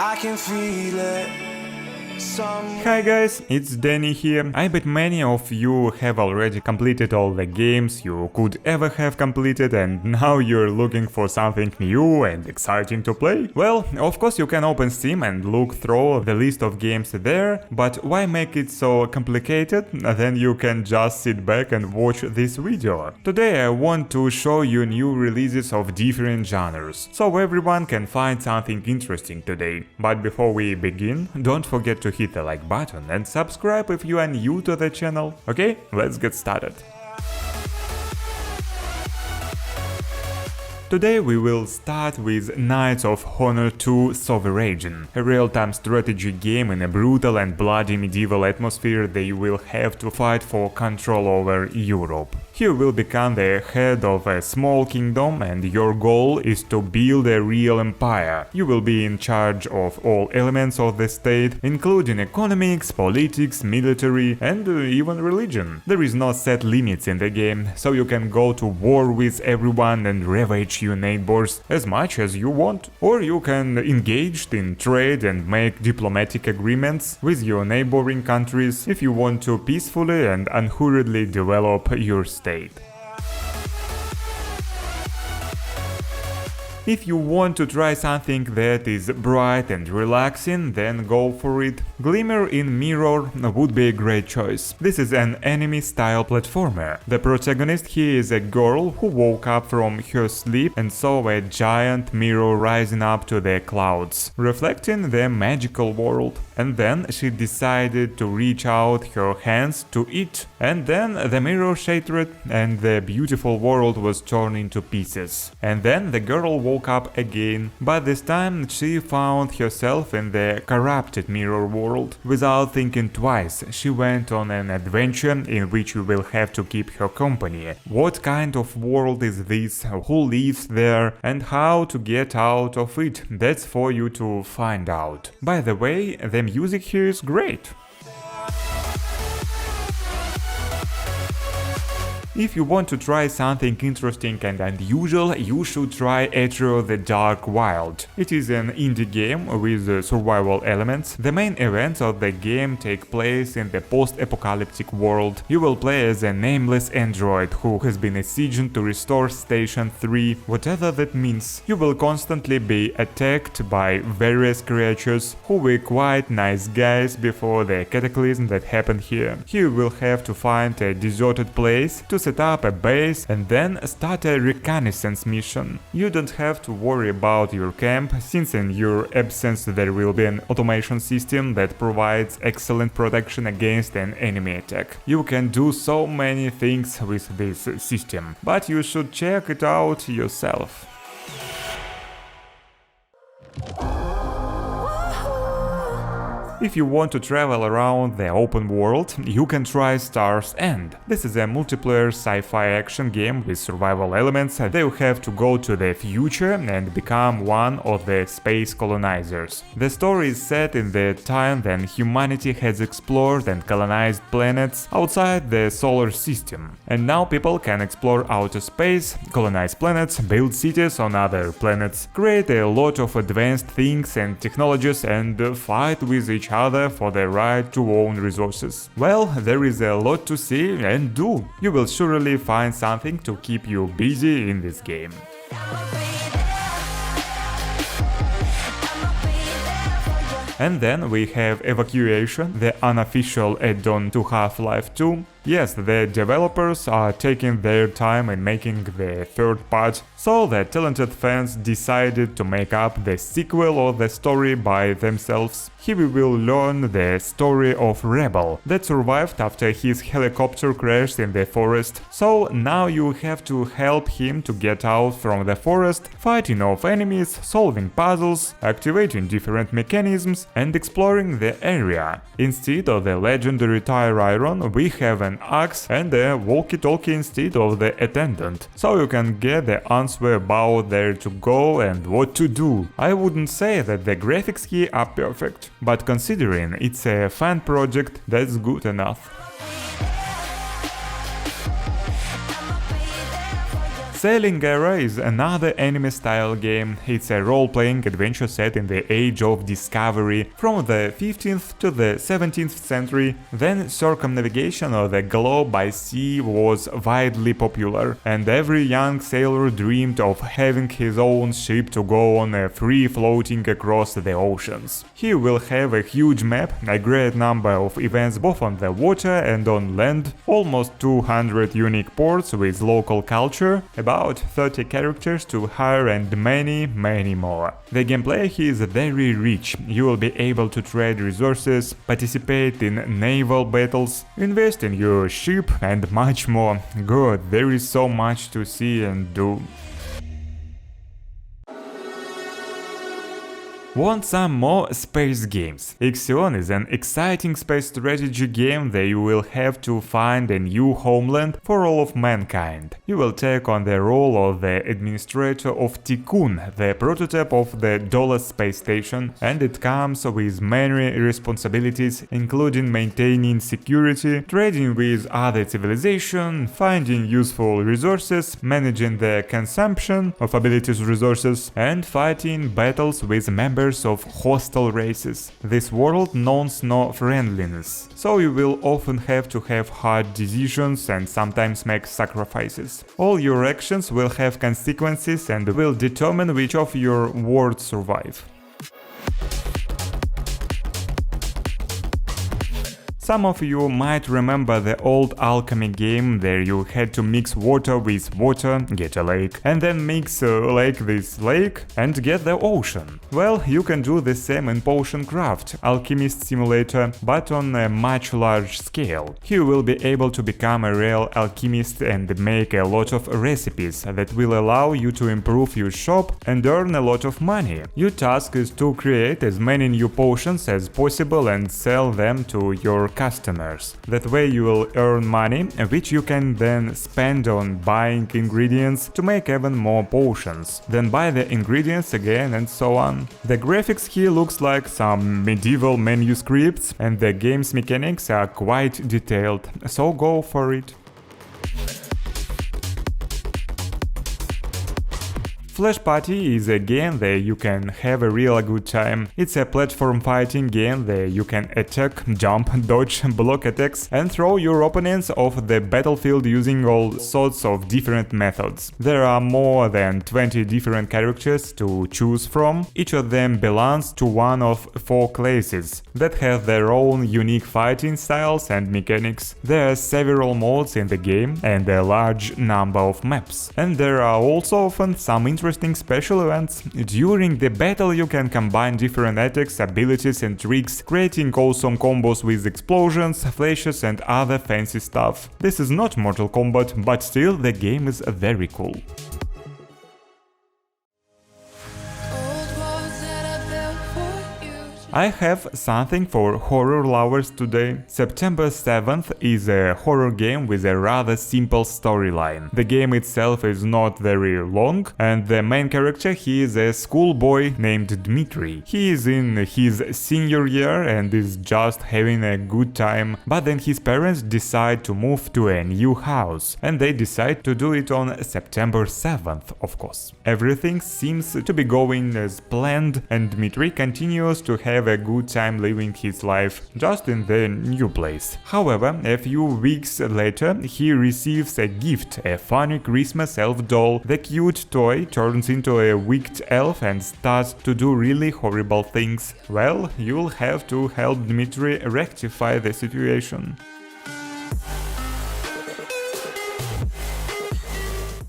I can feel it. Hi guys, it's Deni here. I bet many of you have already completed all the games you could ever have completed and now you're looking for something new and exciting to play. Well, of course you can open Steam and look through the list of games there, but why make it so complicated? Then you can just sit back and watch this video. Today I want to show you new releases of different genres, so everyone can find something interesting today. But before we begin, don't forget to hit the like button and subscribe if you are new to the channel. Okay, let's get started. Today we will start with Knights of Honor 2 Sovereign, a real-time strategy game in a brutal and bloody medieval atmosphere. They will have to fight for control over Europe. You will become the head of a small kingdom and your goal is to build a real empire. You will be in charge of all elements of the state, including economics, politics, military and even religion. There is no set limits in the game, so you can go to war with everyone and ravage your neighbors as much as you want. Or you can engage in trade and make diplomatic agreements with your neighboring countries if you want to peacefully and unhurriedly develop your state. If you want to try something that is bright and relaxing, then go for it. Glimmer in Mirror would be a great choice. This is an anime-style platformer. The protagonist here is a girl who woke up from her sleep and saw a giant mirror rising up to the clouds, reflecting the magical world. And then she decided to reach out her hands to it. And then the mirror shattered and the beautiful world was torn into pieces. And then the girl woke up again, but this time she found herself in the corrupted mirror world. Without thinking twice, she went on an adventure in which you will have to keep her company. What kind of world is this, who lives there, and how to get out of it? That's for you to find out. By the way, the music here is great. If you want to try something interesting and unusual, you should try Atrio the Dark Wild. It is an indie game with survival elements. The main events of the game take place in the post-apocalyptic world. You will play as a nameless android who has been assigned to restore Station 3, whatever that means. You will constantly be attacked by various creatures who were quite nice guys before the cataclysm that happened here. You will have to find a deserted place to set up a base and then start a reconnaissance mission. You don't have to worry about your camp, since in your absence there will be an automation system that provides excellent protection against an enemy attack. You can do so many things with this system, but you should check it out yourself. If you want to travel around the open world, you can try Star's End. This is a multiplayer sci-fi action game with survival elements. You have to go to the future and become one of the space colonizers. The story is set in the time when humanity has explored and colonized planets outside the solar system. And now people can explore outer space, colonize planets, build cities on other planets, create a lot of advanced things and technologies and fight with each other for the right to own resources. Well, there is a lot to see and do. You will surely find something to keep you busy in this game. And then we have Evacuation, the unofficial add-on to Half-Life 2. Yes, the developers are taking their time in making the third part, so the talented fans decided to make up the sequel of the story by themselves. Here we will learn the story of Rebel that survived after his helicopter crashed in the forest. So now you have to help him to get out from the forest, fighting off enemies, solving puzzles, activating different mechanisms and exploring the area. Instead of the legendary tire iron, we have an axe and a walkie-talkie instead of the attendant, so you can get the answer about where to go and what to do. I wouldn't say that the graphics here are perfect, but considering it's a fan project, that's good enough. Sailing Era is another anime-style game. It's a role-playing adventure set in the Age of Discovery from the 15th to the 17th century. Then circumnavigation of the globe by sea was widely popular, and every young sailor dreamed of having his own ship to go on free floating across the oceans. He will have a huge map, a great number of events both on the water and on land, almost 200 unique ports with local culture, about 30 characters to hire and many more. The gameplay here is very rich. You will be able to trade resources, participate in naval battles, invest in your ship and much more. Good, there is so much to see and do. Want some more space games? IXION is an exciting space strategy game that you will have to find a new homeland for all of mankind. You will take on the role of the administrator of Tikkun, the prototype of the Dulles space station, and it comes with many responsibilities, including maintaining security, trading with other civilizations, finding useful resources, managing the consumption of abilities resources, and fighting battles with members of hostile races. This world knows no friendliness, so you will often have to have hard decisions and sometimes make sacrifices. All your actions will have consequences and will determine which of your worlds survive. Some of you might remember the old alchemy game where you had to mix water with water, get a lake, and then mix a lake with lake and get the ocean. Well, you can do the same in Potion Craft, Alchemist simulator, but on a much large scale. You will be able to become a real alchemist and make a lot of recipes that will allow you to improve your shop and earn a lot of money. Your task is to create as many new potions as possible and sell them to your customers. That way you will earn money, which you can then spend on buying ingredients to make even more potions, then buy the ingredients again and so on. The graphics here looks like some medieval manuscripts and the game's mechanics are quite detailed, so go for it. Flash Party is a game that you can have a real good time. It's a platform fighting game that you can attack, jump, dodge, block attacks and throw your opponents off the battlefield using all sorts of different methods. There are more than 20 different characters to choose from. Each of them belongs to one of 4 classes that have their own unique fighting styles and mechanics. There are several modes in the game and a large number of maps. And there are also often some interesting special events. During the battle you can combine different attacks, abilities and tricks, creating awesome combos with explosions, flashes and other fancy stuff. This is not Mortal Kombat, but still the game is very cool. I have something for horror lovers today. September 7th is a horror game with a rather simple storyline. The game itself is not very long, and the main character, he is a schoolboy named Dmitry. He is in his senior year and is just having a good time, but then his parents decide to move to a new house, and they decide to do it on September 7th, of course. Everything seems to be going as planned, and Dmitry continues to have a good time living his life just in the new place. However, a few weeks later he receives a gift, a funny Christmas elf doll. The cute toy turns into a wicked elf and starts to do really horrible things. Well, you'll have to help Dmitry rectify the situation.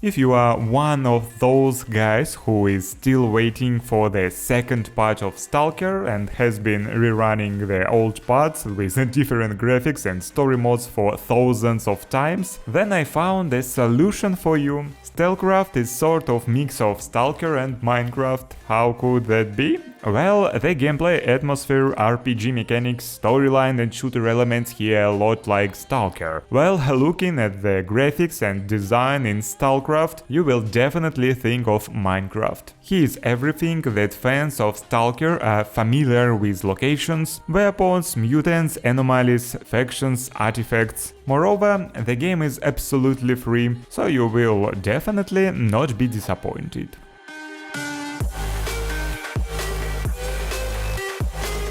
If you are one of those guys who is still waiting for the second part of Stalker and has been rerunning the old parts with different graphics and story modes for thousands of times, then I found a solution for you. Stalcraft is sort of mix of Stalker and Minecraft. How could that be? Well, the gameplay, atmosphere, RPG mechanics, storyline and shooter elements here a lot like Stalker. Well, looking at the graphics and design in Stalcraft, you will definitely think of Minecraft. He is everything that fans of Stalker are familiar with: locations, weapons, mutants, anomalies, factions, artifacts. Moreover, the game is absolutely free, so you will definitely not be disappointed.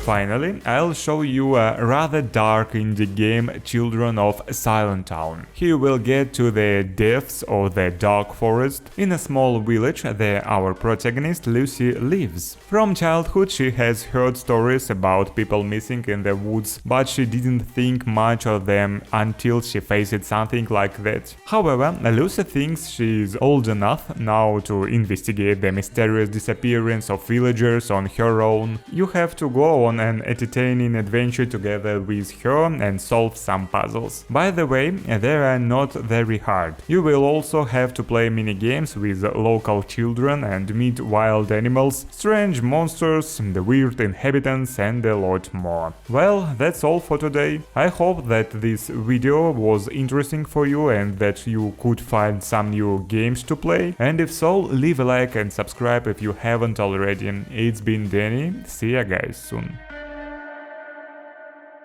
Finally, I'll show you a rather dark indie game, Children of Silentown. Here you will get to the depths of the dark forest. In a small village our protagonist Lucy lives. From childhood she has heard stories about people missing in the woods, but she didn't think much of them until she faced something like that. However, Lucy thinks she is old enough now to investigate the mysterious disappearance of villagers on her own. You have to go on an entertaining adventure together with her and solve some puzzles. By the way, they are not very hard. You will also have to play mini-games with local children and meet wild animals, strange monsters, the weird inhabitants and a lot more. Well, that's all for today. I hope that this video was interesting for you and that you could find some new games to play. And if so, leave a like and subscribe if you haven't already. It's been Deni, see ya guys soon.